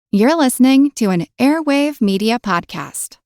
You're listening to an Airwave Media Podcast.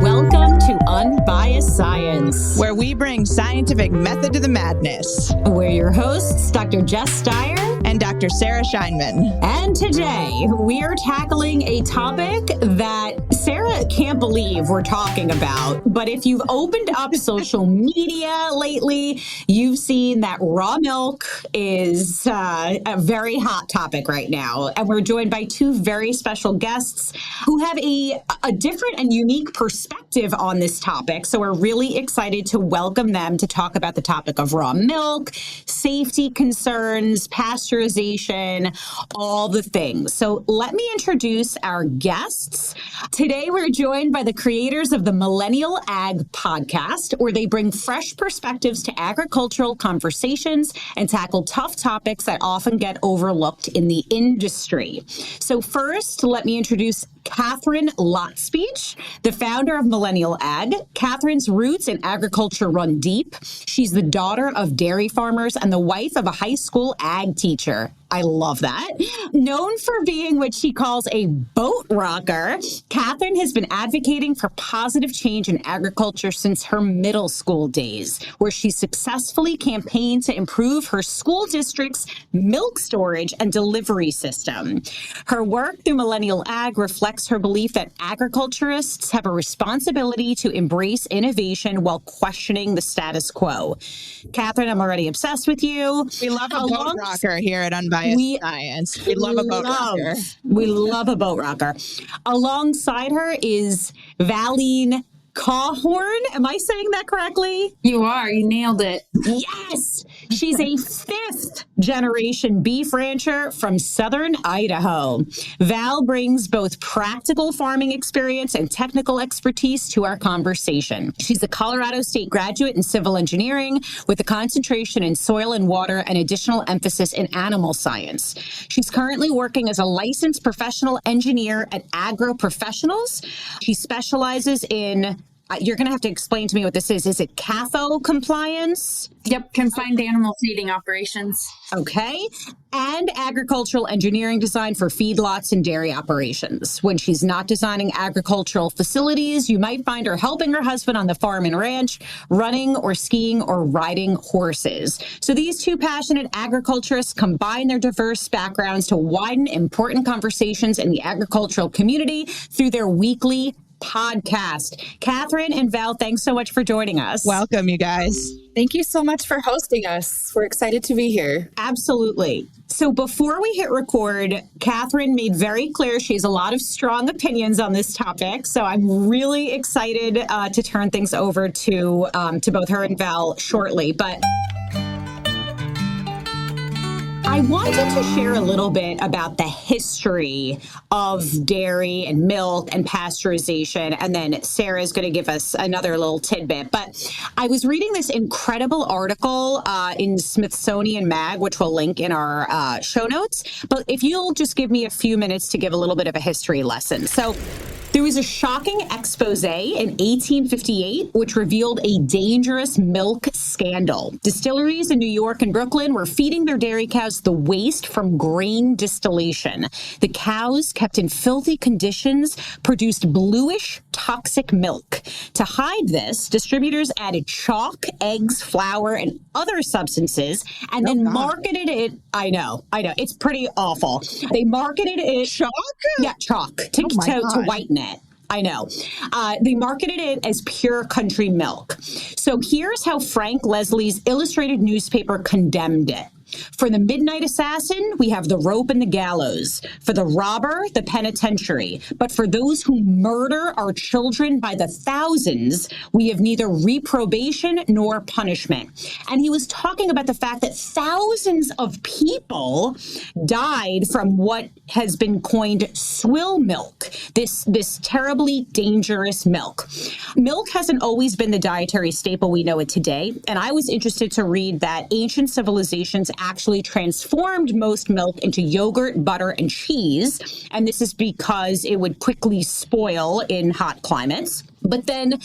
Welcome to Unbiased Science, where we bring scientific method to the madness. We're your hosts, Dr. Jess Steyer and Dr. Sarah Scheinman. And today we are tackling a topic that Sarah can't believe we're talking about. But if you've opened up social media lately, you've seen that raw milk is a very hot topic right now. And we're joined by two very special guests who have a different and unique perspective on this topic. So we're really excited to welcome them to talk about the topic of raw milk, safety concerns, pasteurization, all the things. So let me introduce our guests. Today, we're joined by the creators of the Millennial Ag podcast, where they bring fresh perspectives to agricultural conversations and tackle tough topics that often get overlooked in the industry. So first, let me introduce Catherine Lotspeech, the founder of Millennial Ag. Catherine's roots in agriculture run deep. She's the daughter of dairy farmers and the wife of a high school ag teacher. I love that. Known for being what she calls a boat rocker, Catherine has been advocating for positive change in agriculture since her middle school days, where she successfully campaigned to improve her school district's milk storage and delivery system. Her work through Millennial Ag reflects her belief that agriculturists have a responsibility to embrace innovation while questioning the status quo. Catherine, I'm already obsessed with you. We love a boat rocker here at Unbiased Science. We love a boat rocker. We love a boat rocker. Alongside her is Valine Cawhorn. Am I saying that correctly? You are. You nailed it. Yes. She's a fifth generation beef rancher from southern Idaho. Val brings both practical farming experience and technical expertise to our conversation. She's a Colorado State graduate in civil engineering with a concentration in soil and water and additional emphasis in animal science. She's currently working as a licensed professional engineer at Agro Professionals. She specializes in you're going to have to explain to me what this is. Is it CAFO compliance? Yep, confined animal feeding operations. Okay. And agricultural engineering design for feedlots and dairy operations. When she's not designing agricultural facilities, you might find her helping her husband on the farm and ranch, running or skiing or riding horses. So these two passionate agriculturists combine their diverse backgrounds to widen important conversations in the agricultural community through their weekly podcast. Catherine and Val, thanks so much for joining us. Welcome, you guys. Thank you so much for hosting us. We're excited to be here. Absolutely. So before we hit record, Catherine made very clear she has a lot of strong opinions on this topic. So I'm really excited to turn things over to both her and Val shortly. But I wanted to share a little bit about the history of dairy and milk and pasteurization, and then Sarah's going to give us another little tidbit. But I was reading this incredible article in Smithsonian Mag, which we'll link in our show notes. But if you'll just give me a few minutes to give a little bit of a history lesson. So there was a shocking expose in 1858, which revealed a dangerous milk scandal. Distilleries in New York and Brooklyn were feeding their dairy cows the waste from grain distillation. The cows, kept in filthy conditions, produced bluish, toxic milk. To hide this, distributors added chalk, eggs, flour, and other substances, and then marketed it. I know. It's pretty awful. They marketed it. Chalk? Yeah, chalk to whiten it. I know. They marketed it as pure country milk. So here's how Frank Leslie's illustrated newspaper condemned it. For the midnight assassin, we have the rope and the gallows. For the robber, the penitentiary. But for those who murder our children by the thousands, we have neither reprobation nor punishment. And he was talking about the fact that thousands of people died from what has been coined swill milk, this terribly dangerous milk. Milk hasn't always been the dietary staple we know it today. And I was interested to read that ancient civilizations actually transformed most milk into yogurt, butter, and cheese. And this is because it would quickly spoil in hot climates. But then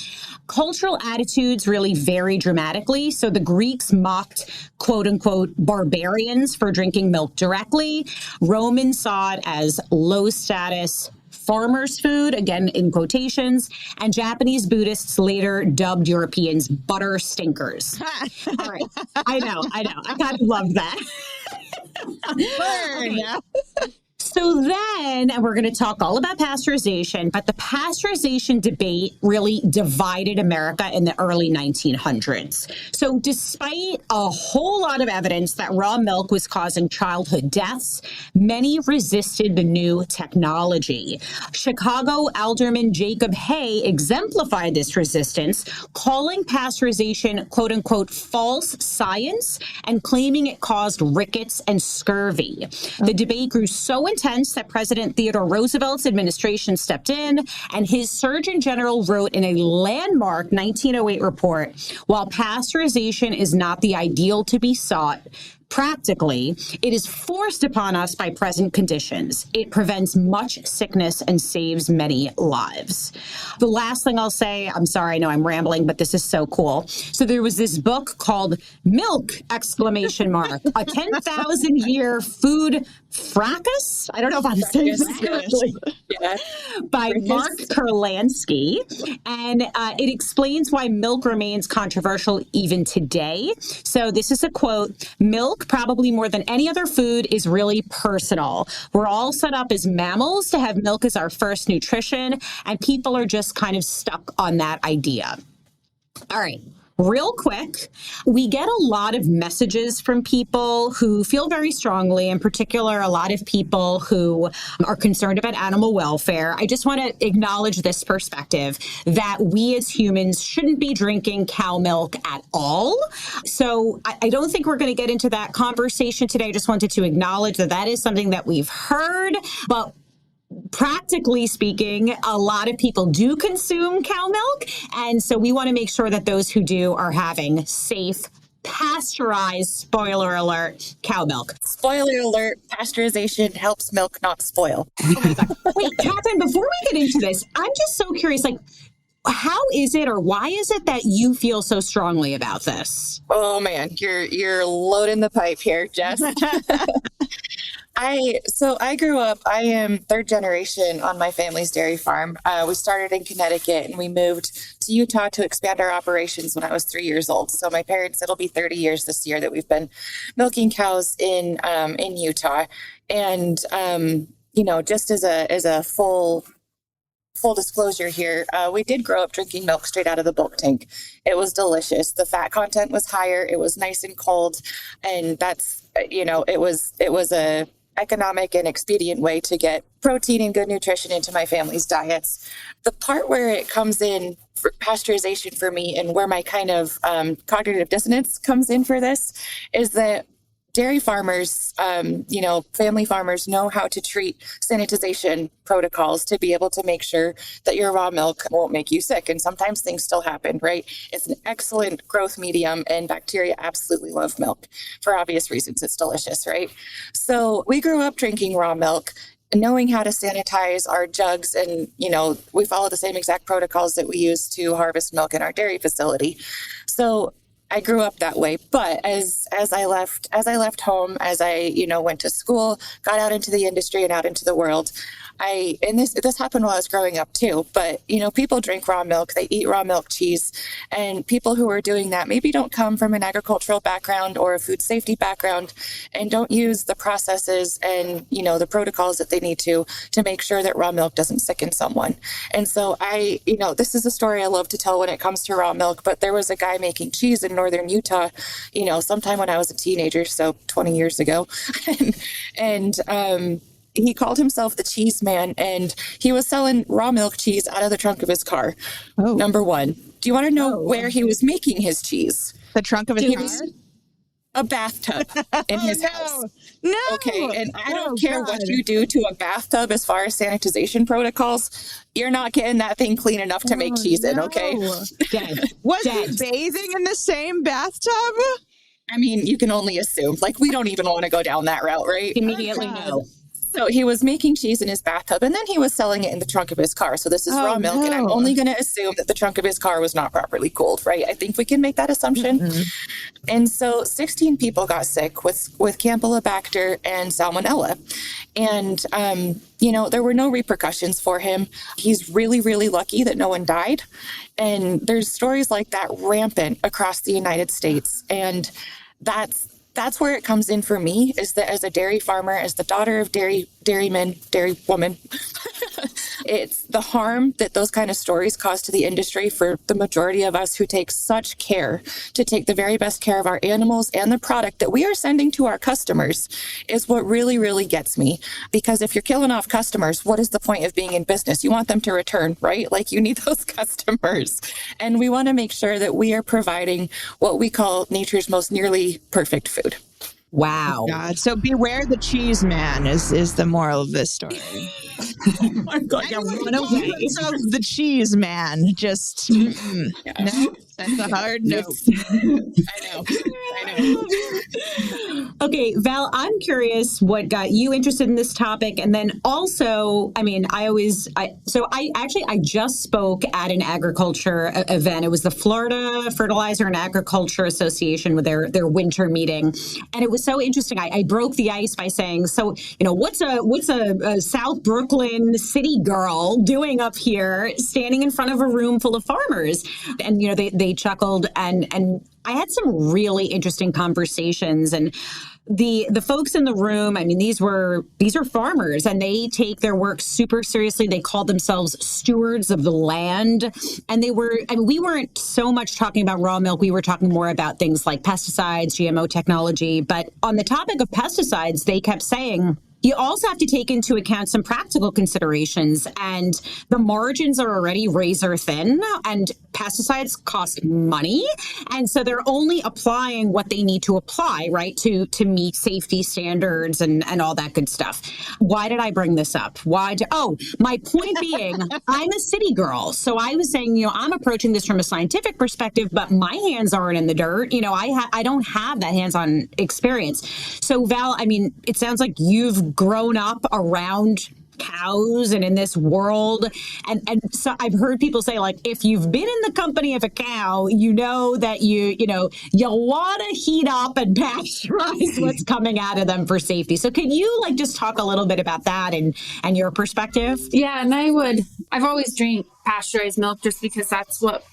cultural attitudes really vary dramatically. So the Greeks mocked, quote unquote, barbarians for drinking milk directly. Romans saw it as low status farmers' food, again in quotations, and Japanese Buddhists later dubbed Europeans butter stinkers. All right. I know. I kind of love that. Okay. So then, and we're going to talk all about pasteurization, but the pasteurization debate really divided America in the early 1900s. So despite a whole lot of evidence that raw milk was causing childhood deaths, many resisted the new technology. Chicago alderman Jacob Hay exemplified this resistance, calling pasteurization, quote unquote, false science and claiming it caused rickets and scurvy. The debate grew so intense that President Theodore Roosevelt's administration stepped in, and his Surgeon General wrote in a landmark 1908 report, while pasteurization is not the ideal to be sought, practically, it is forced upon us by present conditions. It prevents much sickness and saves many lives. The last thing I'll say, I'm sorry, I know I'm rambling, but this is so cool. So there was this book called Milk, a 10,000-year food fracas. I don't know if I'm saying this correctly. Yeah. By Mark Kurlansky. And it explains why milk remains controversial even today. So this is a quote: milk, probably more than any other food, is really personal. We're all set up as mammals to have milk as our first nutrition, and people are just kind of stuck on that idea. All right. Real quick, we get a lot of messages from people who feel very strongly, in particular, a lot of people who are concerned about animal welfare. I just want to acknowledge this perspective that we as humans shouldn't be drinking cow milk at all. So I don't think we're going to get into that conversation today. I just wanted to acknowledge that that is something that we've heard, but practically speaking, a lot of people do consume cow milk. And so we want to make sure that those who do are having safe, pasteurized, spoiler alert, cow milk. Spoiler alert, pasteurization helps milk not spoil. Oh my God. Wait, Catherine, before we get into this, I'm just so curious, like, how is it or why is it that you feel so strongly about this? Oh man, you're loading the pipe here, Jess. I grew up, I am third generation on my family's dairy farm. We started in Connecticut and we moved to Utah to expand our operations when I was 3 years old. So my parents, it'll be 30 years this year that we've been milking cows in Utah. And, just as a full disclosure here, we did grow up drinking milk straight out of the bulk tank. It was delicious. The fat content was higher. It was nice and cold. And that's, it was a economic and expedient way to get protein and good nutrition into my family's diets. The part where it comes in for pasteurization for me and where my kind of cognitive dissonance comes in for this is that dairy farmers, family farmers know how to treat sanitization protocols to be able to make sure that your raw milk won't make you sick. And sometimes things still happen, right? It's an excellent growth medium and bacteria absolutely love milk for obvious reasons. It's delicious, right? So we grew up drinking raw milk, knowing how to sanitize our jugs. And, we follow the same exact protocols that we use to harvest milk in our dairy facility. So I grew up that way, but as I left home, as I, went to school, got out into the industry and out into the world, this happened while I was growing up too, but, people drink raw milk, they eat raw milk cheese, and people who are doing that maybe don't come from an agricultural background or a food safety background and don't use the processes and, the protocols that they need to make sure that raw milk doesn't sicken someone. And so this is a story I love to tell when it comes to raw milk, but there was a guy making cheese in northern Utah, sometime when I was a teenager, so 20 years ago. and he called himself the cheese man, and he was selling raw milk cheese out of the trunk of his car. Oh. Number one. Do you want to know where he was making his cheese? The trunk of his car? A bathtub in his house. No. Okay. And I don't care what you do to a bathtub as far as sanitization protocols. You're not getting that thing clean enough to make cheese in, okay? Dead. Was he bathing in the same bathtub? I mean, you can only assume. Like, we don't even want to go down that route, right? Immediately no. So he was making cheese in his bathtub, and then he was selling it in the trunk of his car. So this is raw milk, and I'm only going to assume that the trunk of his car was not properly cooled, right? I think we can make that assumption. Mm-hmm. And so 16 people got sick with Campylobacter and Salmonella. And, there were no repercussions for him. He's really, really lucky that no one died. And there's stories like that rampant across the United States. And that's where it comes in for me, is that as a dairy farmer, as the daughter of dairyman, dairy woman, it's the harm that those kind of stories cause to the industry for the majority of us who take such care to take the very best care of our animals and the product that we are sending to our customers is what really, really gets me. Because if you're killing off customers, what is the point of being in business? You want them to return, right? Like, you need those customers. And we want to make sure that we are providing what we call nature's most nearly perfect food. Wow. God. So beware the cheese man is the moral of this story. Oh my God, you're one away. Of the cheese man. Just, no, that's a hard no. I know. Okay, Val, I'm curious what got you interested in this topic. And then also, I mean, I just spoke at an agriculture event. It was the Florida Fertilizer and Agriculture Association with their winter meeting. And it was so interesting. I broke the ice by saying, so, what's a South Brooklyn city girl doing up here standing in front of a room full of farmers? And, they chuckled, and I had some really interesting conversations. And the folks in the room, I mean, these are farmers, and they take their work super seriously. They call themselves stewards of the land. And we weren't so much talking about raw milk. We were talking more about things like pesticides, GMO technology. But on the topic of pesticides, they kept saying, you also have to take into account some practical considerations, and the margins are already razor thin, and pesticides cost money. And so they're only applying what they need to apply, right, to meet safety standards and all that good stuff. Why did I bring this up? My point being, I'm a city girl. So I was saying, I'm approaching this from a scientific perspective, but my hands aren't in the dirt. I don't have that hands-on experience. So Val, I mean, it sounds like you've grown up around cows and in this world. And so I've heard people say, like, if you've been in the company of a cow, you know that you want to heat up and pasteurize what's coming out of them for safety. So can you just talk a little bit about that and your perspective? Yeah, and I've always drank pasteurized milk just because that's what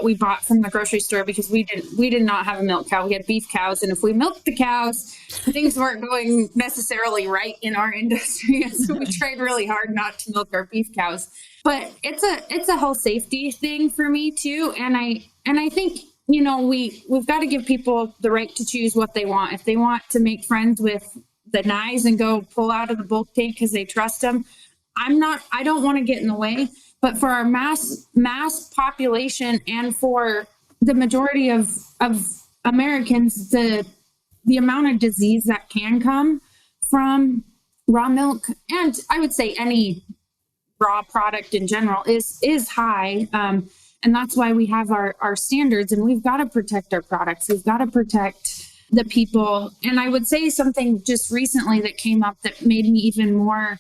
we bought from the grocery store, because we did not have a milk cow. We had beef cows. And if we milked the cows, things weren't going necessarily right in our industry. And so we tried really hard not to milk our beef cows. But it's a whole safety thing for me too. And I think, we've got to give people the right to choose what they want. If they want to make friends with the knives and go pull out of the bulk tank because they trust them, I don't want to get in the way. But for our mass population and for the majority of Americans, the amount of disease that can come from raw milk, and I would say any raw product in general, is high. And that's why we have our standards, and we've got to protect our products. We've got to protect the people. And I would say something just recently that came up that made me even more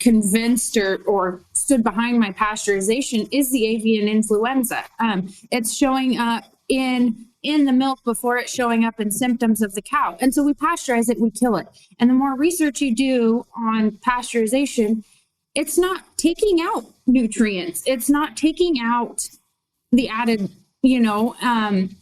convinced or stood behind my pasteurization is the avian influenza. It's showing up in the milk before it's showing up in symptoms of the cow. And so we pasteurize it, we kill it. And the more research you do on pasteurization, it's not taking out nutrients. It's not taking out the added, and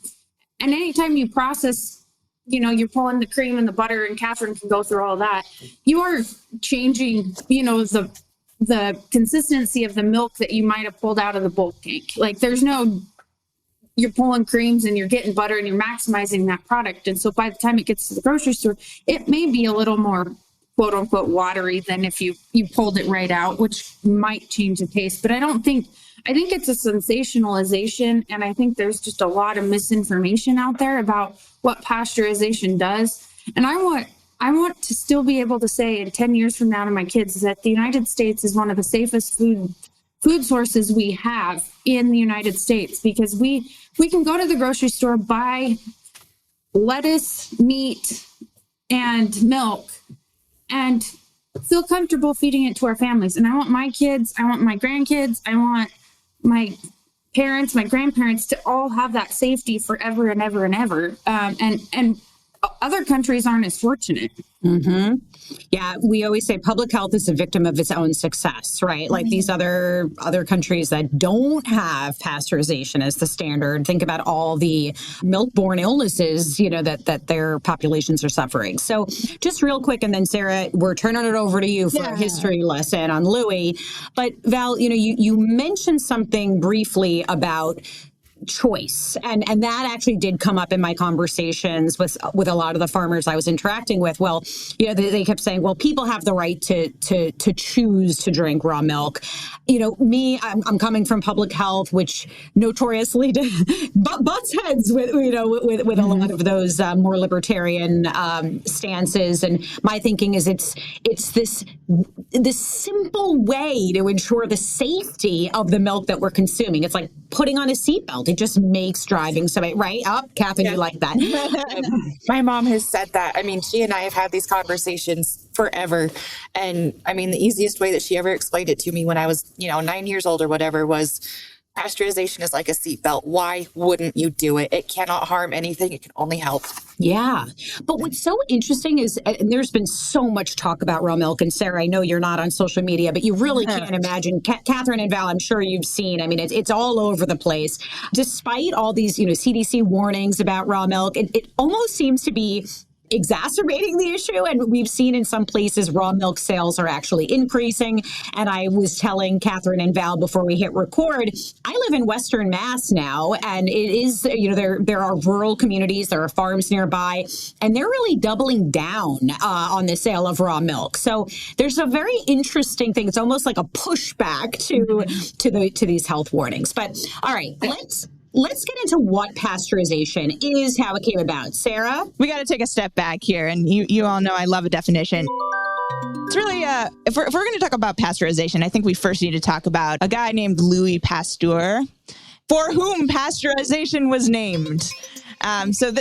anytime you process, you're pulling the cream and the butter, and Catherine can go through all that, you are changing, the consistency of the milk that you might have pulled out of the bulk tank. Like, you're pulling creams and you're getting butter and you're maximizing that product. And so by the time it gets to the grocery store, it may be a little more quote unquote watery than if you pulled it right out, which might change the taste. But I think it's a sensationalization. And I think there's just a lot of misinformation out there about what pasteurization does. And I want to still be able to say in 10 years from now to my kids that the United States is one of the safest food sources we have in the United States, because we can go to the grocery store, buy lettuce, meat, and milk and feel comfortable feeding it to our families. And I want my kids, I want my grandkids, I want my parents, my grandparents to all have that safety forever and ever and ever. And other countries aren't as fortunate. Mm-hmm. Yeah, we always say public health is a victim of its own success, right? Like these other countries that don't have pasteurization as the standard. Think about all the milk-borne illnesses, that their populations are suffering. So just real quick, and then Sarah, we're turning it over to you for a history lesson on Louis. But Val, you mentioned something briefly about choice. And that actually did come up in my conversations with a lot of the farmers I was interacting with. Well, they kept saying, well, people have the right to choose to drink raw milk. I'm coming from public health, which notoriously butts heads with a lot of those more libertarian stances. And my thinking is it's this simple way to ensure the safety of the milk that we're consuming. It's like putting on a seatbelt. It just makes driving so right up. Catherine, you like that? My mom has said that. I mean, she and I have had these conversations forever. And I mean, the easiest way that she ever explained it to me when I was, 9 years old or whatever was pasteurization is like a seatbelt. Why wouldn't you do it? It cannot harm anything. It can only help. Yeah. But what's so interesting is, and there's been so much talk about raw milk. And Sarah, I know you're not on social media, but you really can't imagine. Catherine and Val, I'm sure you've seen. I mean, it's all over the place. Despite all these, CDC warnings about raw milk, it almost seems to be exacerbating the issue. And we've seen in some places raw milk sales are actually increasing. And I was telling Catherine and Val before we hit record, I live in Western Mass now, and it is, there are rural communities, there are farms nearby, and they're really doubling down on the sale of raw milk. So there's a very interesting thing. It's almost like a pushback to these health warnings. But all right, Let's get into what pasteurization is, how it came about. Sarah? We got to take a step back here, and you all know I love a definition. It's really, if we're going to talk about pasteurization, I think we first need to talk about a guy named Louis Pasteur, for whom pasteurization was named.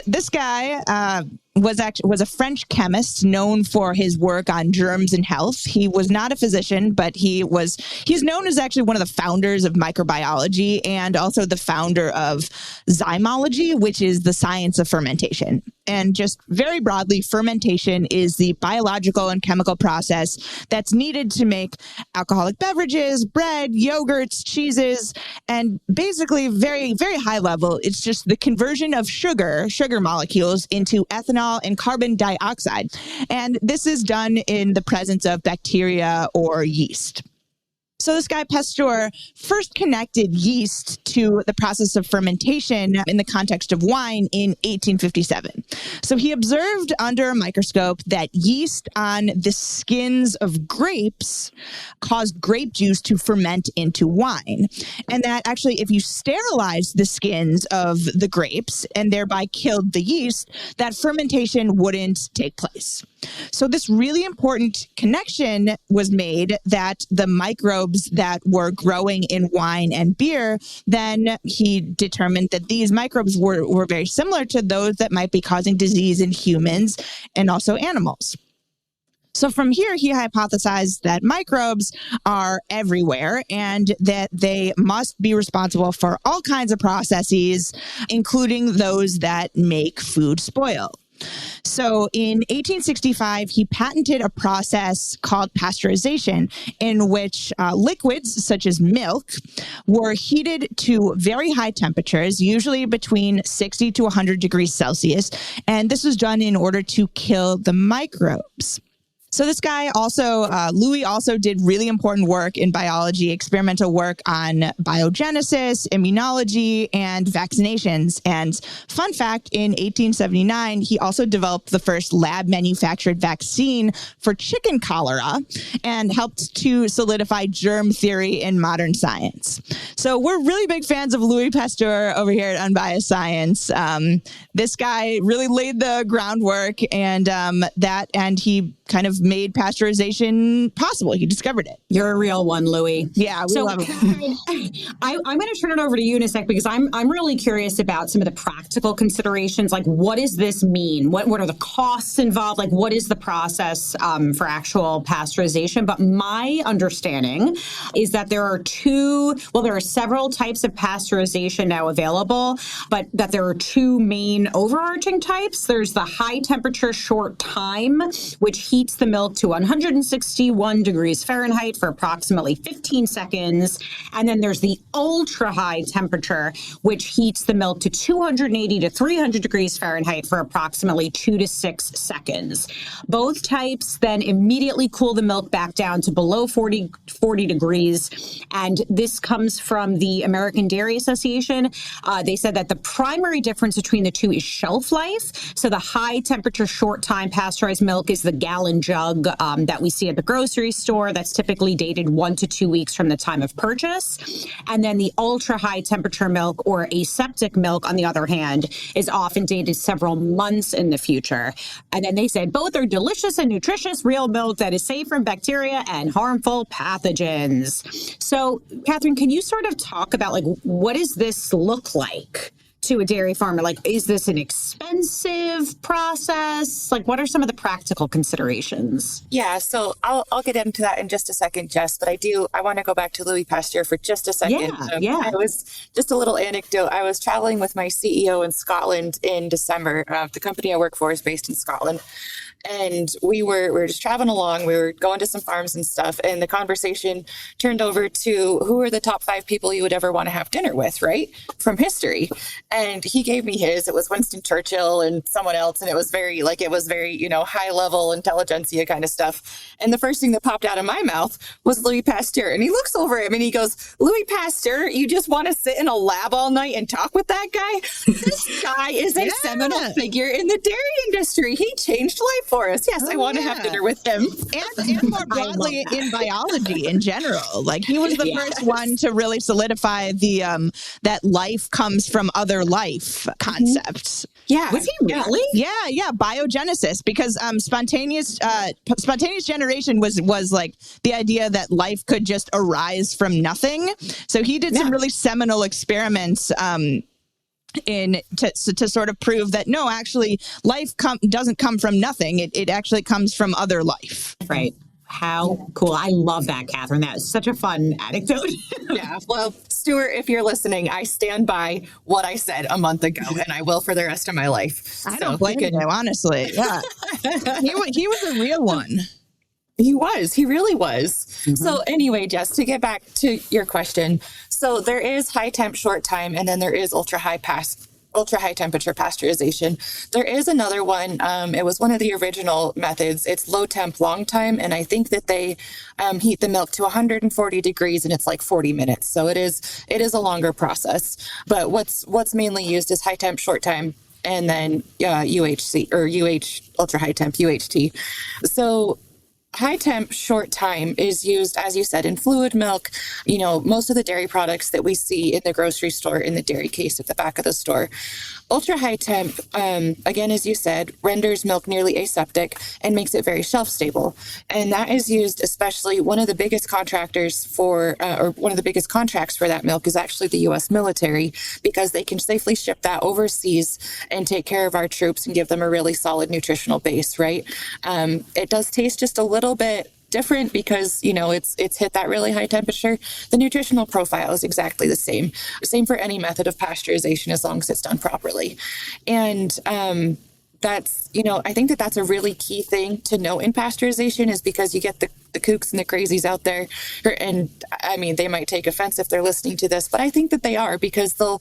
This guy was a French chemist known for his work on germs and health. He was not a physician, but he's known as actually one of the founders of microbiology and also the founder of zymology, which is the science of fermentation. And just very broadly, fermentation is the biological and chemical process that's needed to make alcoholic beverages, bread, yogurts, cheeses, and basically very, very high level, it's just the conversion of sugar molecules into ethanol and carbon dioxide. And this is done in the presence of bacteria or yeast. So this guy, Pasteur, first connected yeast to the process of fermentation in the context of wine in 1857. So he observed under a microscope that yeast on the skins of grapes caused grape juice to ferment into wine. And that actually, if you sterilized the skins of the grapes and thereby killed the yeast, that fermentation wouldn't take place. So this really important connection was made that the microbes that were growing in wine and beer, then he determined that these microbes were very similar to those that might be causing disease in humans and also animals. So from here, he hypothesized that microbes are everywhere and that they must be responsible for all kinds of processes, including those that make food spoil. So in 1865, he patented a process called pasteurization in which liquids such as milk were heated to very high temperatures, usually between 60 to 100 degrees Celsius. And this was done in order to kill the microbes. So this guy also, Louis also did really important work in biology, experimental work on biogenesis, immunology, and vaccinations. And fun fact, in 1879, he also developed the first lab-manufactured vaccine for chicken cholera and helped to solidify germ theory in modern science. So we're really big fans of Louis Pasteur over here at Unbiased Science. This guy really laid the groundwork and he kind of made pasteurization possible. He discovered it. You're a real one, Louie. Yeah, we love him. I'm going to turn it over to you in a sec because I'm really curious about some of the practical considerations. Like, what does this mean? What are the costs involved? Like, what is the process for actual pasteurization? But my understanding is that there are several types of pasteurization now available, but that there are two main overarching types. There's the high temperature short time, which heats the milk to 161 degrees Fahrenheit for approximately 15 seconds. And then there's the ultra high temperature, which heats the milk to 280 to 300 degrees Fahrenheit for approximately 2 to 6 seconds. Both types then immediately cool the milk back down to below 40 degrees. And this comes from the American Dairy Association. They said that the primary difference between the two is shelf life. So the high temperature short time pasteurized milk is the gallon jug that we see at the grocery store. That's typically dated 1 to 2 weeks from the time of purchase. And then the ultra high temperature milk or aseptic milk, on the other hand, is often dated several months in the future. And then they said both are delicious and nutritious real milk that is safe from bacteria and harmful pathogens. So, Catherine, can you sort of talk about, like, what does this look like to a dairy farmer? Like, is this an expensive process? Like, what are some of the practical considerations? Yeah, so I'll get into that in just a second, Jess, but I want to go back to Louis Pasteur for just a second. Yeah. I was, just a little anecdote, I was traveling with my CEO in Scotland in December. The company I work for is based in Scotland. And we were just traveling along. We were going to some farms and stuff. And the conversation turned over to who are the top 5 people you would ever want to have dinner with, right? From history. And he gave me his. It was Winston Churchill and someone else. And it was very, high level intelligentsia kind of stuff. And the first thing that popped out of my mouth was Louis Pasteur. And he looks over at me and he goes, Louis Pasteur, you just want to sit in a lab all night and talk with that guy? This guy is a seminal figure in the dairy industry. He changed life for us. Yes, I want to have dinner with him. And more broadly in biology in general. Like, he was the first one to really solidify the that life comes from other life concepts. Yeah. Was he really? Yeah. Biogenesis, because spontaneous generation was like the idea that life could just arise from nothing. So he did some really seminal experiments to sort of prove that no, actually, life doesn't come from nothing. It actually comes from other life. Right. How cool. I love that, Catherine. That is such a fun anecdote. Yeah. Well, Stuart, if you're listening, I stand by what I said a month ago, and I will for the rest of my life. I don't blame you, honestly. Yeah. He was a real one. He was. He really was. Mm-hmm. So anyway, Jess, to get back to your question. So there is high temp short time, and then there is ultra high temperature pasteurization. There is another one. It was one of the original methods. It's low temp long time. And I think that they heat the milk to 140 degrees and it's like 40 minutes. So it is a longer process. But what's mainly used is high temp short time and then UHC or ultra high temp UHT. So high temp short time is used, as you said, in fluid milk. Most of the dairy products that we see in the grocery store in the dairy case at the back of the store. Ultra high temp, again, as you said, renders milk nearly aseptic and makes it very shelf stable. And that is used especially, one of the biggest contracts for that milk is actually the U.S. military, because they can safely ship that overseas and take care of our troops and give them a really solid nutritional base, right? It does taste just a little bit different because, it's hit that really high temperature. The nutritional profile is exactly the same. Same for any method of pasteurization as long as it's done properly. And that's, I think that's a really key thing to know in pasteurization, is because you get the kooks and the crazies out there. And I mean, they might take offense if they're listening to this, but I think that they are, because they'll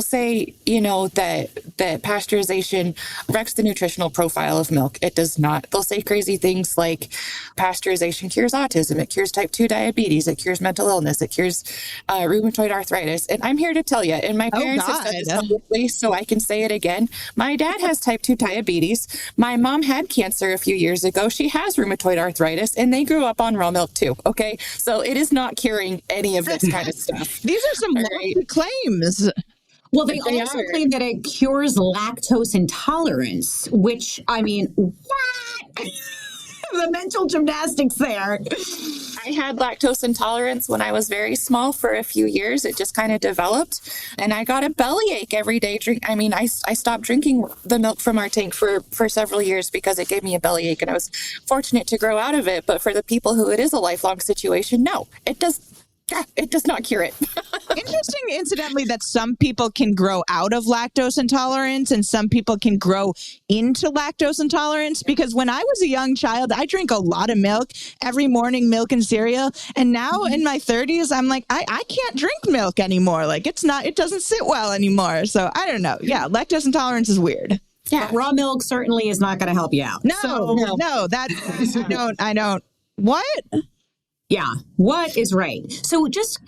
say, that pasteurization wrecks the nutritional profile of milk. It does not. They'll say crazy things like pasteurization cures autism. It cures type 2 diabetes. It cures mental illness. It cures rheumatoid arthritis. And I'm here to tell you, and my parents have said this publicly, so I can say it again. My dad has type 2 diabetes. My mom had cancer a few years ago. She has rheumatoid arthritis, and they grew up on raw milk too. Okay. So it is not curing any of this kind of stuff. These are some lofty claims. Well, they also claim that it cures lactose intolerance, which, I mean, what? the mental gymnastics there. I had lactose intolerance when I was very small for a few years. It just kind of developed, and I got a bellyache every day. I stopped drinking the milk from our tank for several years because it gave me a bellyache, and I was fortunate to grow out of it. But for the people who it is a lifelong situation, no, it does not cure it. Interesting, incidentally, that some people can grow out of lactose intolerance and some people can grow into lactose intolerance. Because when I was a young child, I drank a lot of milk every morning, milk and cereal. And now in my 30s, I'm like, I can't drink milk anymore. Like it doesn't sit well anymore. So I don't know. Yeah, lactose intolerance is weird. Yeah, but raw milk certainly is not going to help you out. No, I don't. What? Yeah, what is right? So just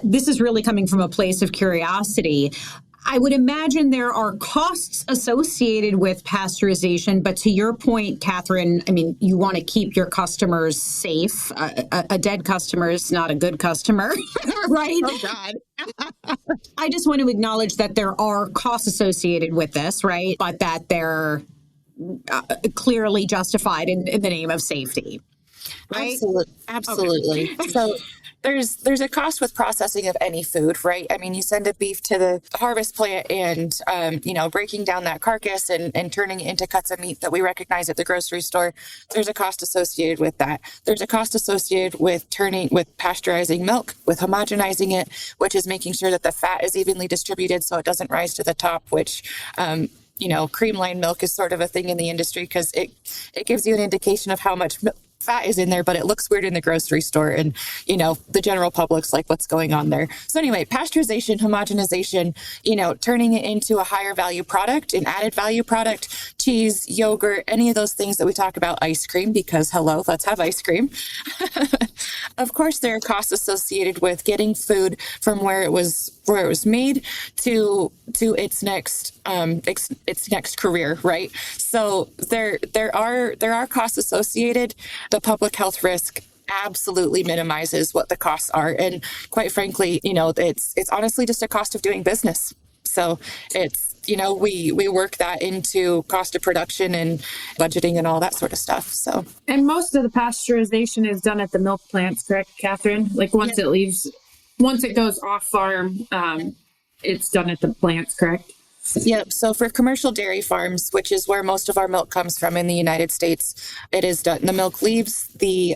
this is really coming from a place of curiosity. I would imagine there are costs associated with pasteurization, but to your point, Catherine, I mean, you want to keep your customers safe. A dead customer is not a good customer, right? Oh, God. I just want to acknowledge that there are costs associated with this, right? But that they're clearly justified in the name of safety. Right? Absolutely. Okay. So there's a cost with processing of any food, right? I mean, you send a beef to the harvest plant and, breaking down that carcass and turning it into cuts of meat that we recognize at the grocery store. There's a cost associated with that. There's a cost associated with pasteurizing milk, with homogenizing it, which is making sure that the fat is evenly distributed so it doesn't rise to the top, which, cream line milk is sort of a thing in the industry because it gives you an indication of how much fat is in there, but it looks weird in the grocery store. And, the general public's like, what's going on there? So anyway, pasteurization, homogenization, turning it into a higher value product, an added value product, cheese, yogurt, any of those things that we talk about, ice cream, because hello, let's have ice cream. Of course, there are costs associated with getting food from where it was made to its next career, right? So there are costs associated. The public health risk absolutely minimizes what the costs are, and quite frankly, it's honestly just a cost of doing business. So it's we work that into cost of production and budgeting and all that sort of stuff. So, and most of the pasteurization is done at the milk plants, correct, Catherine? Like once it goes off farm, it's done at the plants, correct? Yep. So for commercial dairy farms, which is where most of our milk comes from in the United States, it is done. The milk leaves the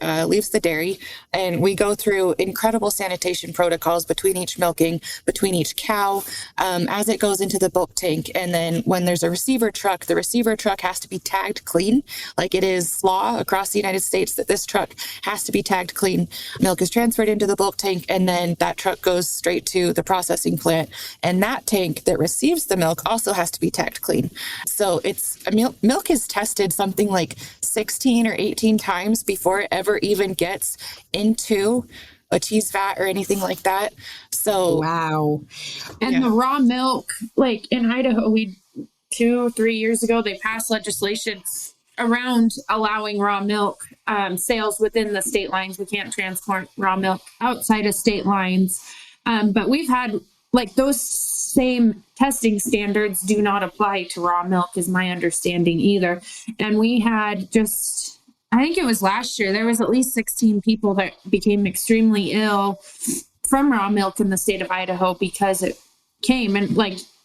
dairy, and we go through incredible sanitation protocols between each milking, between each cow, as it goes into the bulk tank. And then when there's a receiver truck, the receiver truck has to be tagged clean. Like it is law across the United States that this truck has to be tagged clean. Milk is transferred into the bulk tank, and then that truck goes straight to the processing plant. And that tank that receives the milk also has to be tagged clean. So milk is tested something like 16 or 18 times before it ever even gets into a cheese vat or anything like that. So wow. And the raw milk, like in Idaho, 2-3 years ago, they passed legislation around allowing raw milk sales within the state lines. We can't transport raw milk outside of state lines. But we've had those same testing standards do not apply to raw milk, is my understanding either. And we had I think it was last year, there was at least 16 people that became extremely ill from raw milk in the state of Idaho because it came. And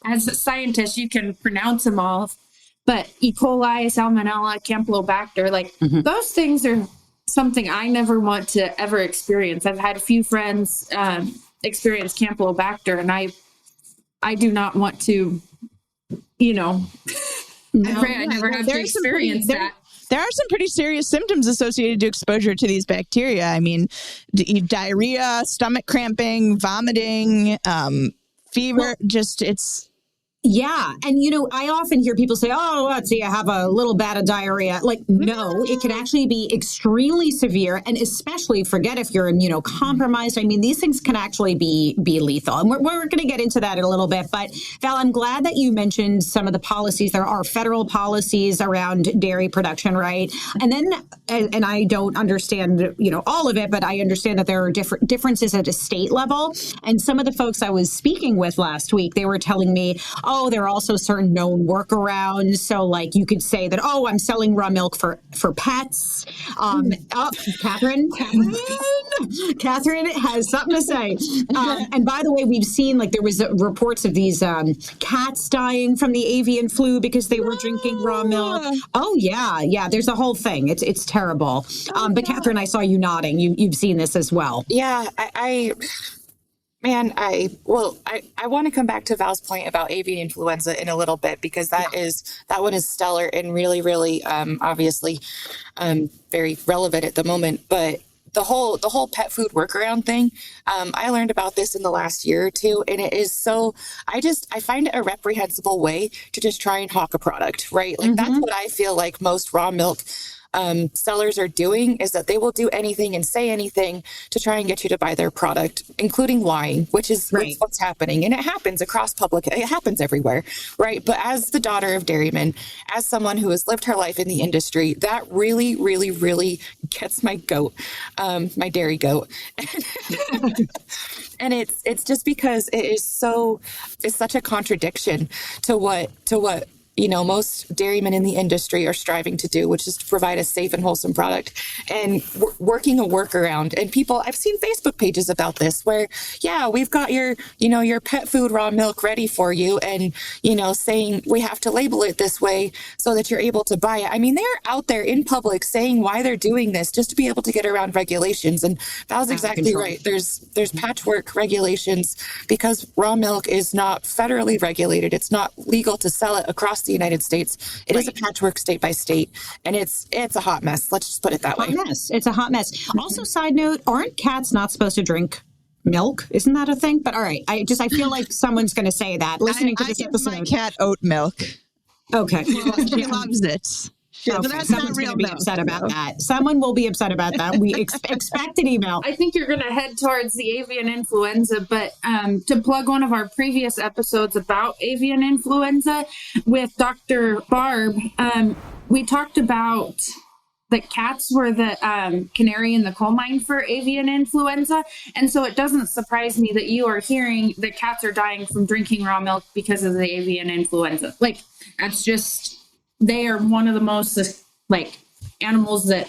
as a scientist, you can pronounce them all, but E. coli, Salmonella, Campylobacter, those things are something I never want to ever experience. I've had a few friends experience Campylobacter, and I do not want to, I never have to experience that. There are some pretty serious symptoms associated to exposure to these bacteria. I mean, diarrhea, stomach cramping, vomiting, fever, Yeah. And, I often hear people say, oh, let's see, I have a little bit of diarrhea. No, it can actually be extremely severe. And especially forget if you're immunocompromised. I mean, these things can actually be lethal. And we're going to get into that in a little bit. But Val, I'm glad that you mentioned some of the policies. There are federal policies around dairy production, right? And then, and I don't understand, all of it, but I understand that there are differences at a state level. And some of the folks I was speaking with last week, they were telling me, oh, there are also certain known workarounds. So like you could say that, oh, I'm selling raw milk for pets. Catherine has something to say. And by the way, we've seen like there was reports of these cats dying from the avian flu because they were drinking raw milk. Oh yeah. There's a whole thing. It's terrible. But Catherine, I saw you nodding. You've seen this as well. Yeah, I want to come back to Val's point about avian influenza in a little bit, because that one is stellar and really, really obviously very relevant at the moment. But the whole pet food workaround thing, I learned about this in the last year or two, and it is so, I find it a reprehensible way to just try and hawk a product, right? Like that's what I feel like most raw milk sellers are doing, is that they will do anything and say anything to try and get you to buy their product, including lying, which is what's happening. And it happens across it happens everywhere, right? But as the daughter of dairymen, as someone who has lived her life in the industry, that really, really, really gets my goat, my dairy goat. And it's just because it's such a contradiction to what most dairymen in the industry are striving to do, which is to provide a safe and wholesome product, and working a workaround. And I've seen Facebook pages about this where, we've got your pet food raw milk ready for you, and, saying we have to label it this way so that you're able to buy it. I mean, they're out there in public saying why they're doing this just to be able to get around regulations. And Val's exactly right. There's patchwork regulations because raw milk is not federally regulated. It's not legal to sell it across the United States. It is a patchwork state by state, and it's a hot mess. Let's just put it that way. It's a hot mess. Also, side note, aren't cats not supposed to drink milk? Isn't that a thing? But all right, I feel like someone's going to say that listening to this episode. My cat oat milk. Okay. Well, she loves it. But that's not real. Be upset about that. Someone will be upset about that. We expect an email. I think you're going to head towards the avian influenza, but to plug one of our previous episodes about avian influenza with Dr. Barb, we talked about that cats were the canary in the coal mine for avian influenza. And so it doesn't surprise me that you are hearing that cats are dying from drinking raw milk because of the avian influenza. Like, that's just... They are one of the most animals that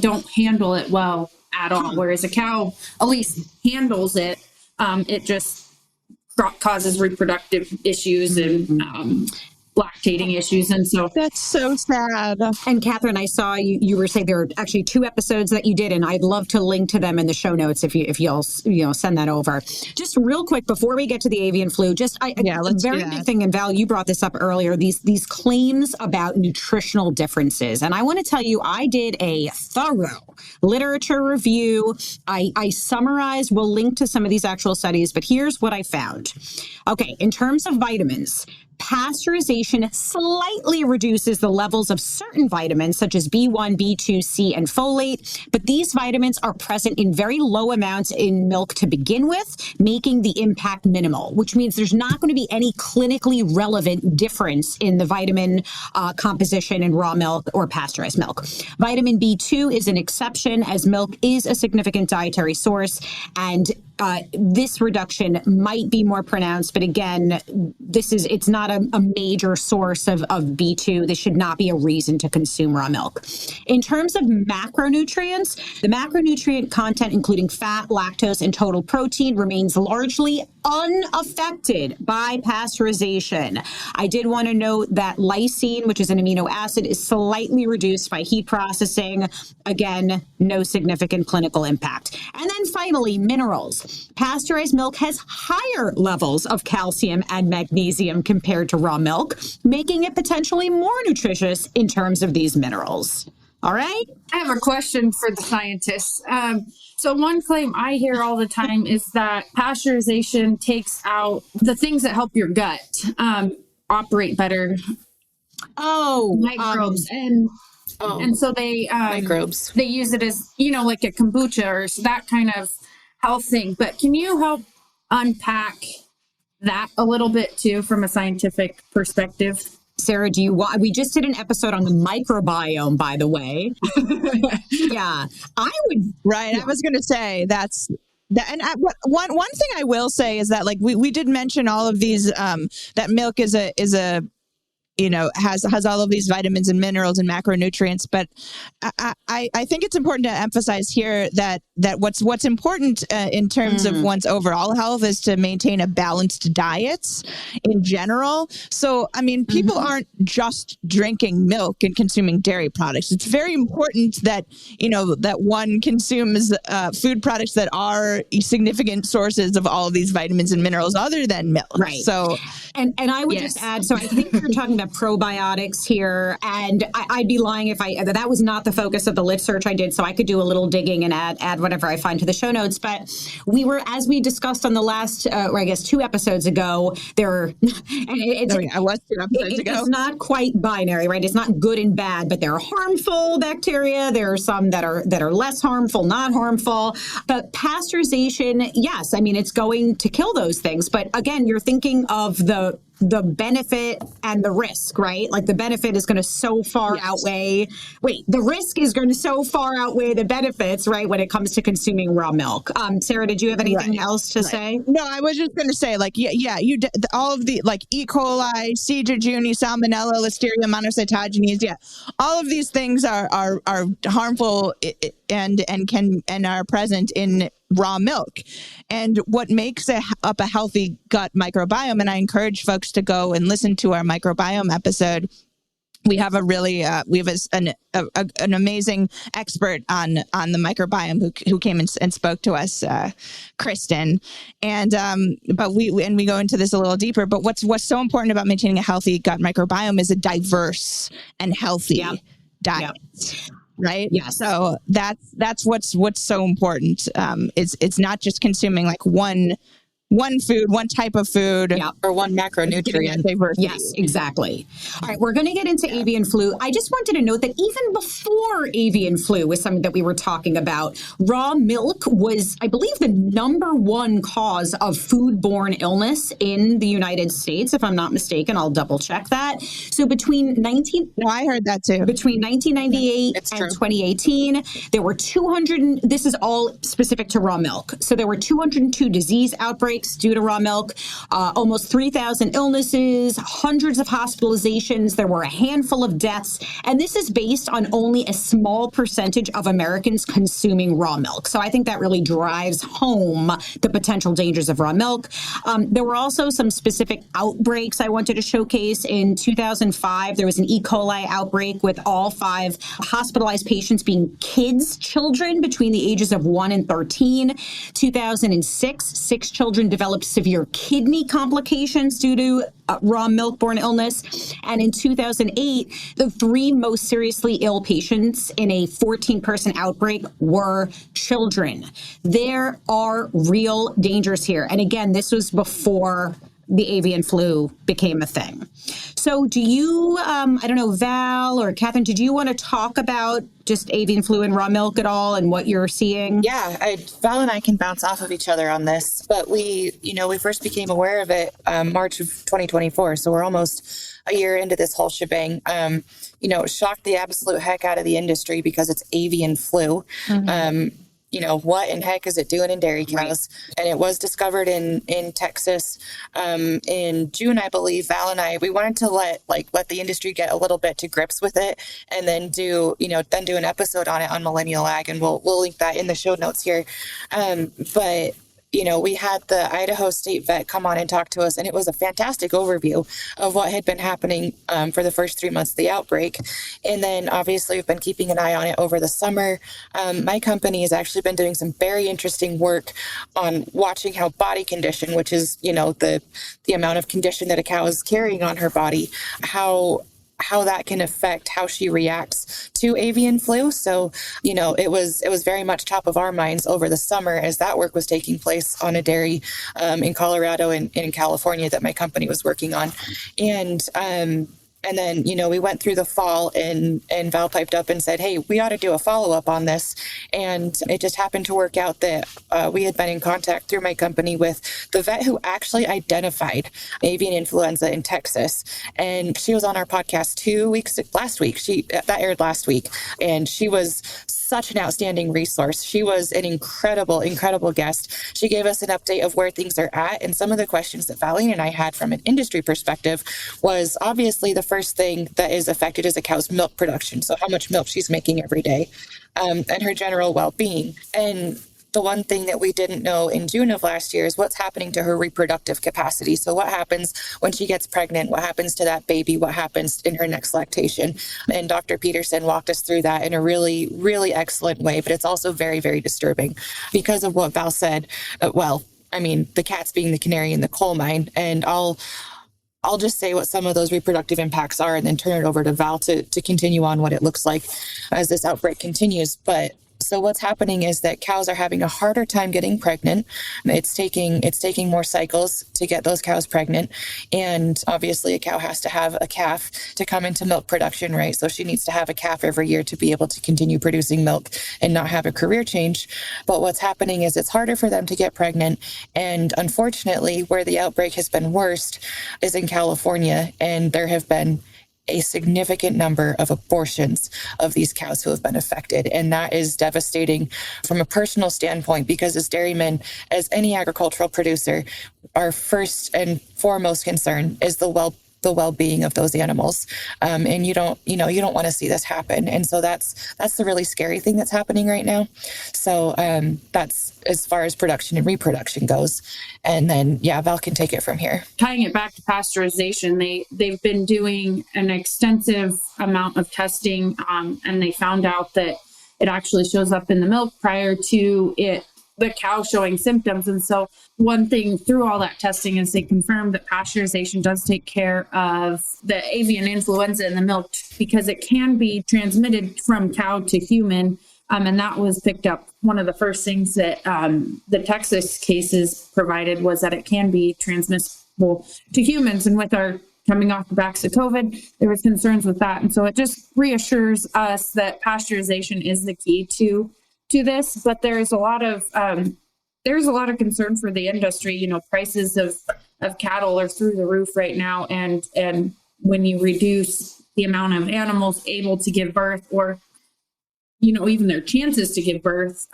don't handle it well at all. Whereas a cow at least handles it. It just causes reproductive issues and lactating issues. And so that's so sad. And Catherine, I saw you were saying there are actually 2 episodes that you did, and I'd love to link to them in the show notes if you'll send that over. Just real quick before we get to the avian flu, let's very big thing, and Val, you brought this up earlier, these claims about nutritional differences. And I want to tell you, I did a thorough literature review. I summarized, we'll link to some of these actual studies, but here's what I found. Okay, in terms of vitamins, pasteurization slightly reduces the levels of certain vitamins such as B1, B2, C, and folate, but these vitamins are present in very low amounts in milk to begin with, making the impact minimal, which means there's not going to be any clinically relevant difference in the vitamin composition in raw milk or pasteurized milk. Vitamin B2 is an exception, as milk is a significant dietary source, and this reduction might be more pronounced, but again, it's not a major source of B2. This should not be a reason to consume raw milk. In terms of macronutrients, the macronutrient content, including fat, lactose, and total protein, remains largely unaffected by pasteurization. I did want to note that lysine, which is an amino acid, is slightly reduced by heat processing. Again, no significant clinical impact. And then finally, minerals. Pasteurized milk has higher levels of calcium and magnesium compared to raw milk, making it potentially more nutritious in terms of these minerals. All right? I have a question for the scientists. So one claim I hear all the time is that pasteurization takes out the things that help your gut operate better. Microbes. And so they microbes. They use it as, like a kombucha or that kind of health thing. But can you help unpack that a little bit too from a scientific perspective? Sarah, we just did an episode on the microbiome, by the way. Yeah, I would. Right. I was going to say One thing I will say is that, like, we did mention all of these, that milk is a has all of these vitamins and minerals and macronutrients. But I think it's important to emphasize here that what's important in terms of one's overall health is to maintain a balanced diet in general. So, I mean, people aren't just drinking milk and consuming dairy products. It's very important that, that one consumes food products that are significant sources of all of these vitamins and minerals other than milk. Right. So, and I would just add, so I think you're talking about probiotics here, and I'd be lying if that was not the focus of the lit search I did, so I could do a little digging and add whatever I find to the show notes. But we were, as we discussed on the last, or I guess 2 episodes ago, it's 2 episodes ago. It's not quite binary, right? It's not good and bad, but there are harmful bacteria. There are some that are less harmful, not harmful. But pasteurization, yes, I mean, it's going to kill those things. But again, you're thinking of the benefit and the risk, right? Like the benefit is going to so far outweigh, the risk is going to so far outweigh the benefits, right? When it comes to consuming raw milk. Sarah, did you have anything else to say? No, I was just going to say, like, all of the, like, E. coli, C. jejuni, Salmonella, Listeria, monocytogenes, all of these things are harmful and are present in raw milk. And what makes up a healthy gut microbiome, and I encourage folks to go and listen to our microbiome episode. We have an amazing expert on the microbiome who came and spoke to us, Kristen, and we go into this a little deeper. But what's so important about maintaining a healthy gut microbiome is a diverse and healthy diet. Yep. Right. Yeah. So that's what's so important. It's not just consuming like one food, one type of food, or one macronutrient. Yes, exactly. All right, we're going to get into avian flu. I just wanted to note that even before avian flu was something that we were talking about, raw milk was, I believe, the #1 cause of foodborne illness in the United States, if I'm not mistaken. I'll double check that. So I heard that too. Between 1998 and 2018, there were 200. This is all specific to raw milk. So there were 202 disease outbreaks due to raw milk, almost 3,000 illnesses, hundreds of hospitalizations. There were a handful of deaths. And this is based on only a small percentage of Americans consuming raw milk. So I think that really drives home the potential dangers of raw milk. There were also some specific outbreaks I wanted to showcase. In 2005, there was an E. coli outbreak with all 5 hospitalized patients being children between the ages of 1 and 13. 2006, 6 children developed severe kidney complications due to raw milk-borne illness. And in 2008, the 3 most seriously ill patients in a 14-person outbreak were children. There are real dangers here. And again, this was before the avian flu became a thing. So do you, I don't know, Val or Catherine, did you want to talk about just avian flu and raw milk at all and what you're seeing? Yeah, Val and I can bounce off of each other on this, but we first became aware of it March of 2024. So we're almost a year into this whole shebang. It shocked the absolute heck out of the industry because it's avian flu. What in heck is it doing in dairy cows? Right. And it was discovered in Texas in June, I believe. Val and I, we wanted to let the industry get a little bit to grips with it, and then do an episode on it on Millennial Ag, and we'll link that in the show notes here. But we had the Idaho State vet come on and talk to us, and it was a fantastic overview of what had been happening for the first 3 months of the outbreak. And then obviously we've been keeping an eye on it over the summer. My company has actually been doing some very interesting work on watching how body condition, which is, the amount of condition that a cow is carrying on her body, how that can affect how she reacts to avian flu. So, it was very much top of our minds over the summer as that work was taking place on a dairy in Colorado and in California that my company was working on. And then, we went through the fall and Val piped up and said, hey, we ought to do a follow-up on this. And it just happened to work out that we had been in contact through my company with the vet who actually identified avian influenza in Texas. And she was on our podcast last week. That aired last week. And she was such an outstanding resource. She was an incredible, incredible guest. She gave us an update of where things are at. And some of the questions that Valine and I had from an industry perspective was obviously the first thing that is affected is a cow's milk production. So how much milk she's making every day, and her general well-being. And the one thing that we didn't know in June of last year is what's happening to her reproductive capacity. So what happens when she gets pregnant? What happens to that baby? What happens in her next lactation? And Dr. Peterson walked us through that in a really, really excellent way. But it's also very, very disturbing because of what Val said. The cats being the canary in the coal mine. And I'll just say what some of those reproductive impacts are and then turn it over to Val to continue on what it looks like as this outbreak continues. But so what's happening is that cows are having a harder time getting pregnant. It's taking more cycles to get those cows pregnant. And obviously a cow has to have a calf to come into milk production, right? So she needs to have a calf every year to be able to continue producing milk and not have a career change. But what's happening is it's harder for them to get pregnant. And unfortunately, where the outbreak has been worst is in California. And there have been a significant number of abortions of these cows who have been affected. And that is devastating from a personal standpoint, because as dairymen, as any agricultural producer, our first and foremost concern is the well-being of those animals. And you don't want to see this happen. And so that's the really scary thing that's happening right now. So that's as far as production and reproduction goes. And then, Val can take it from here. Tying it back to pasteurization, they've been doing an extensive amount of testing, and they found out that it actually shows up in the milk prior to the cow showing symptoms. And so one thing through all that testing is they confirmed that pasteurization does take care of the avian influenza in the milk, because it can be transmitted from cow to human. And that was picked up. One of the first things that the Texas cases provided was that it can be transmissible to humans. And with our coming off the backs of COVID, there was concerns with that. And so it just reassures us that pasteurization is the key to this. But there's a lot of concern for the industry. Prices of cattle are through the roof right now. And when you reduce the amount of animals able to give birth, or even their chances to give birth,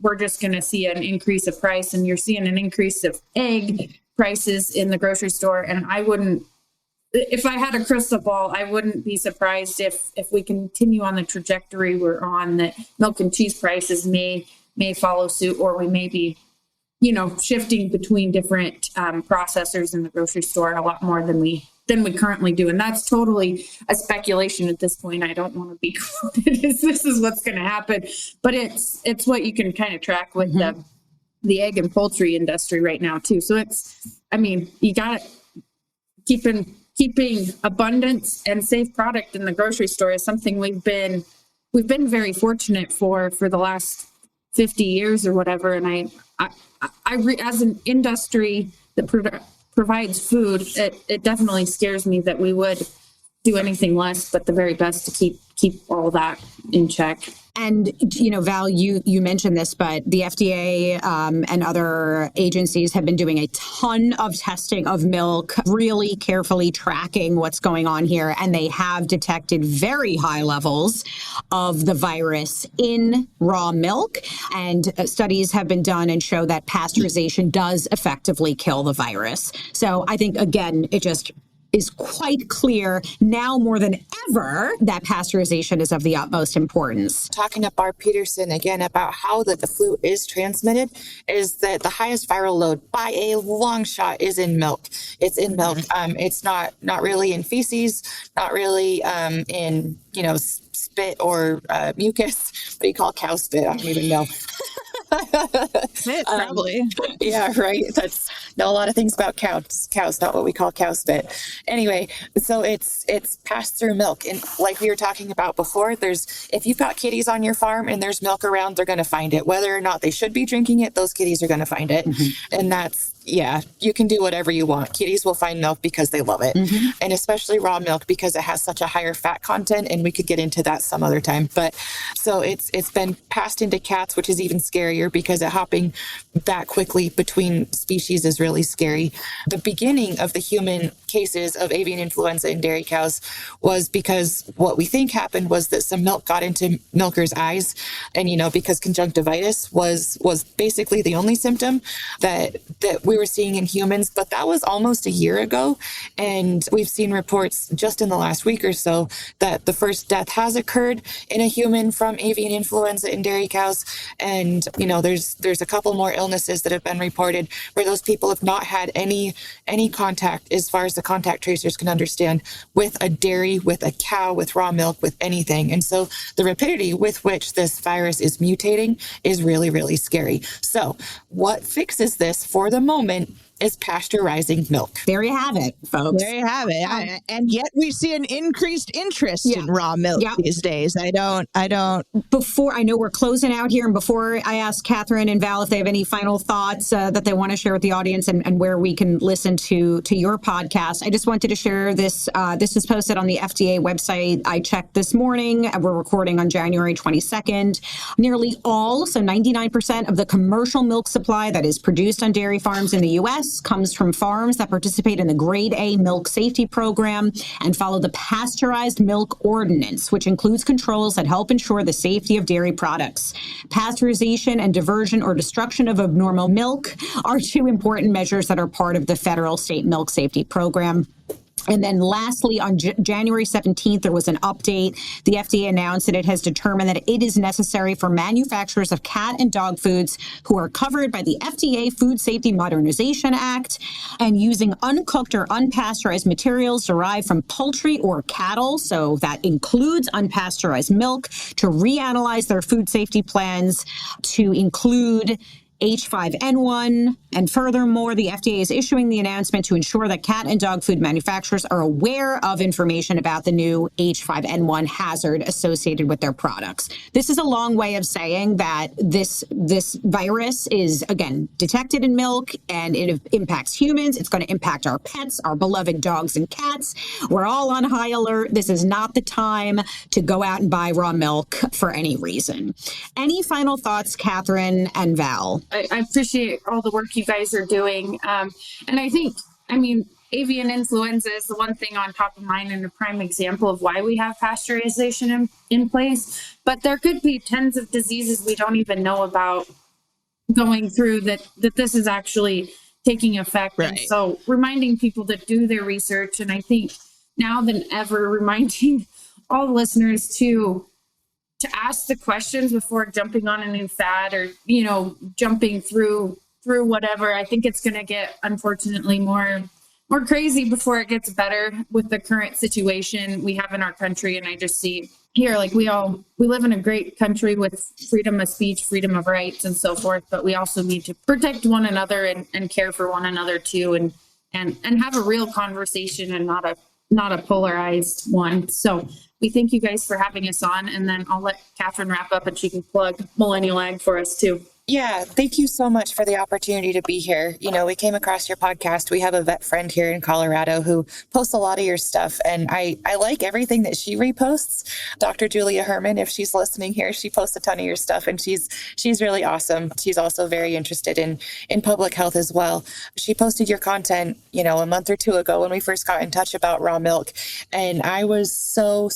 we're just going to see an increase of price. And you're seeing an increase of egg prices in the grocery store. And if I had a crystal ball, I wouldn't be surprised if we continue on the trajectory we're on, that milk and cheese prices may follow suit, or we may be, shifting between different processors in the grocery store a lot more than we currently do. And that's totally a speculation at this point. I don't want to be quoted as this is what's going to happen, but it's what you can kind of track with the egg and poultry industry right now too. So you got to keeping abundance and safe product in the grocery store is something we've been very fortunate for the last 50 years or whatever. And I as an industry that provides food, it definitely scares me that we would do anything less but the very best to keep all that in check. And, Val, you mentioned this, but the FDA and other agencies have been doing a ton of testing of milk, really carefully tracking what's going on here. And they have detected very high levels of the virus in raw milk. And studies have been done and show that pasteurization does effectively kill the virus. So I think, again, it just is quite clear now more than ever that pasteurization is of the utmost importance. Talking to Barb Peterson again about how the flu is transmitted, is that the highest viral load by a long shot is in milk. It's in milk. It's not really in feces, not really in spit or mucus. What do you call cow spit? I don't even know. Spit, probably. Yeah, right. Know a lot of things about cows, not what we call cow spit. Anyway, so it's passed through milk. And like we were talking about before, if you've got kitties on your farm and there's milk around, they're going to find it. Whether or not they should be drinking it, those kitties are going to find it. Mm-hmm. And you can do whatever you want. Kitties will find milk because they love it. Mm-hmm. And especially raw milk because it has such a higher fat content, and we could get into that some other time. But so it's been passed into cats, which is even scarier because it hopping that quickly between species is really scary. The beginning of the human cases of avian influenza in dairy cows was because what we think happened was that some milk got into milkers' eyes. And, because conjunctivitis was basically the only symptom that we were seeing in humans. But that was almost a year ago. And we've seen reports just in the last week or so that the first death has occurred in a human from avian influenza in dairy cows. And, there's a couple more illnesses that have been reported where those people have not had any contact, as far as the contact tracers can understand, with a dairy, with a cow, with raw milk, with anything. And so the rapidity with which this virus is mutating is really, really scary. So what fixes this for the moment is pasteurizing milk. There you have it, folks. There you have it. And yet we see an increased interest in raw milk these days. I don't. Before, I know we're closing out here, and before I ask Catherine and Val if they have any final thoughts that they want to share with the audience and where we can listen to your podcast, I just wanted to share this. This is posted on the FDA website. I checked this morning. We're recording on January 22nd. Nearly all, so 99% of the commercial milk supply that is produced on dairy farms in the U.S. comes from farms that participate in the Grade A milk safety program and follow the pasteurized milk ordinance, which includes controls that help ensure the safety of dairy products. Pasteurization and diversion or destruction of abnormal milk are two important measures that are part of the federal state milk safety program. And then lastly, on January 17th, there was an update. The FDA announced that it has determined that it is necessary for manufacturers of cat and dog foods who are covered by the FDA Food Safety Modernization Act and using uncooked or unpasteurized materials derived from poultry or cattle, so that includes unpasteurized milk, to reanalyze their food safety plans to include H5N1. And furthermore, the FDA is issuing the announcement to ensure that cat and dog food manufacturers are aware of information about the new H5N1 hazard associated with their products. This is a long way of saying that this virus is, again, detected in milk and it impacts humans. It's going to impact our pets, our beloved dogs and cats. We're all on high alert. This is not the time to go out and buy raw milk for any reason. Any final thoughts, Catherine and Val? I appreciate all the work you guys are doing. And avian influenza is the one thing on top of mind and a prime example of why we have pasteurization in place. But there could be tens of diseases we don't even know about going through that this is actually taking effect. Right. And so reminding people to do their research. And I think now than ever, reminding all listeners to ask the questions before jumping on a new fad or, jumping through whatever. I think it's going to get, unfortunately, more crazy before it gets better with the current situation we have in our country. And I just see here, we live in a great country with freedom of speech, freedom of rights and so forth, but we also need to protect one another and care for one another too, and have a real conversation and not a polarized one. So we thank you guys for having us on, and then I'll let Catherine wrap up and she can plug Millennial Ag for us too. Yeah, thank you so much for the opportunity to be here. We came across your podcast. We have a vet friend here in Colorado who posts a lot of your stuff, and I like everything that she reposts. Dr. Julia Herman, if she's listening here, she posts a ton of your stuff, and she's really awesome. She's also very interested in public health as well. She posted your content, a month or two ago when we first got in touch about raw milk, and I was so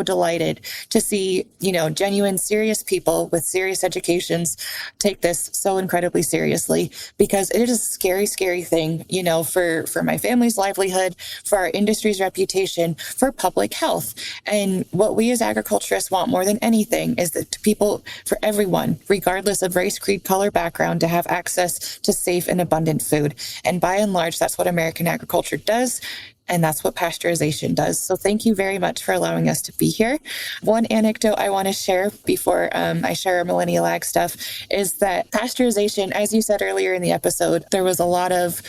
delighted to see, genuine, serious people with serious educations take this so incredibly seriously, because it is a scary, scary thing, for my family's livelihood, for our industry's reputation, for public health. And what we as agriculturists want more than anything is that people, for everyone, regardless of race, creed, color, background, to have access to safe and abundant food. And by and large, that's what American agriculture does. And that's what pasteurization does. So thank you very much for allowing us to be here. One anecdote I want to share before I share our Millennial Ag stuff is that pasteurization, as you said earlier in the episode, there was a lot of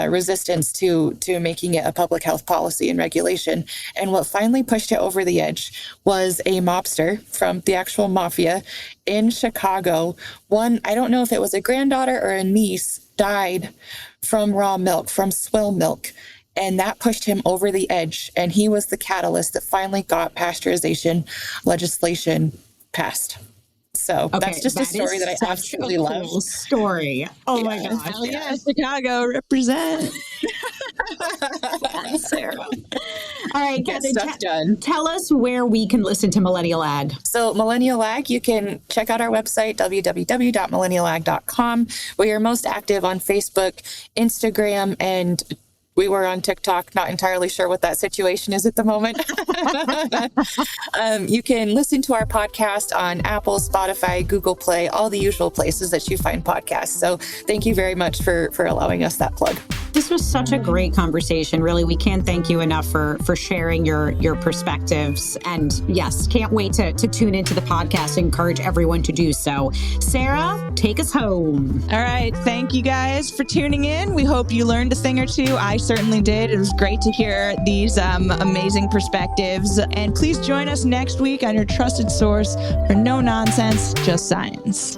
resistance to making it a public health policy and regulation. And what finally pushed it over the edge was a mobster from the actual mafia in Chicago. I don't know if it was a granddaughter or a niece, died from raw milk, from swill milk. And that pushed him over the edge. And he was the catalyst that finally got pasteurization legislation passed. So that's just a story that I absolutely love. Story. Oh my gosh. Hell yeah, Chicago represent. Sarah. All right, Get Kevin, stuff done. tell us where we can listen to Millennial Ag. So Millennial Ag, you can check out our website, www.millennialag.com. We are most active on Facebook, Instagram, and we were on TikTok. Not entirely sure what that situation is at the moment. You can listen to our podcast on Apple, Spotify, Google Play, all the usual places that you find podcasts. So thank you very much for allowing us that plug. This was such a great conversation. Really, we can't thank you enough for sharing your perspectives. And yes, can't wait to tune into the podcast and encourage everyone to do so. Sarah, take us home. All right. Thank you guys for tuning in. We hope you learned a thing or two. I certainly did. It was great to hear these amazing perspectives. And please join us next week on your trusted source for no nonsense, just science.